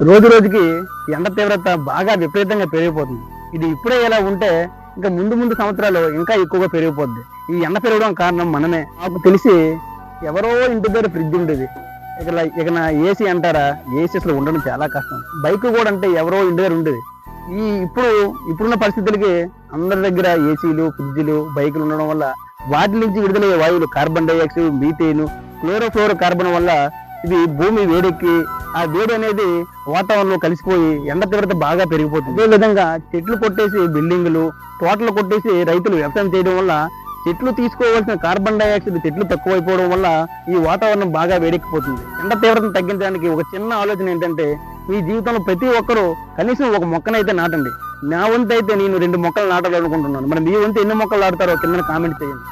రోజు రోజుకి ఎండ తీవ్రత బాగా విపరీతంగా పెరిగిపోతుంది. ఇది ఇప్పుడే ఇలా ఉంటే ఇంకా ముందు ముందు సంవత్సరాలు ఇంకా ఎక్కువగా పెరిగిపోద్ది. ఈ ఎండ పెరగడం కారణం మనమే. నాకు తెలిసి ఎవరో ఇంటి దగ్గర ఫ్రిడ్జ్ ఉండేది, ఇక నా ఏసీ అంటారా, ఏసీ అసలు ఉండడం చాలా కష్టం. బైక్ కూడా అంటే ఎవరో ఇంటి దగ్గర ఉండేది. ఇప్పుడున్న పరిస్థితులకి అందరి దగ్గర ఏసీలు, ఫ్రిడ్జ్లు, బైకులు ఉండడం వల్ల వాటి నుంచి విడుదలయ్యే వాయువులు carbon dioxide, methane, chlorofluoro carbon వల్ల ఇది భూమి వేడెక్కి ఆ వేడి అనేది వాతావరణంలో కలిసిపోయి ఎండ తీవ్రత బాగా పెరిగిపోతుంది. అదే విధంగా చెట్లు కొట్టేసి బిల్డింగులు, తోటలు కొట్టేసి రైతులు వ్యవసాయం చేయడం వల్ల చెట్లు తీసుకోవాల్సిన కార్బన్ డైఆక్సైడ్ చెట్లు తక్కువైపోవడం వల్ల ఈ వాతావరణం బాగా వేడెక్కిపోతుంది. ఎండ తీవ్రతను తగ్గించడానికి ఒక చిన్న ఆలోచన ఏంటంటే, మీ జీవితంలో ప్రతి ఒక్కరూ కనీసం ఒక మొక్కనైతే నాటండి. నా వంతు అయితే నేను 2 మొక్కలు నాటాలనుకుంటున్నాను. మరి మీ వంతు ఎన్ని మొక్కలు నాటుతారో కింద కామెంట్ చేయండి.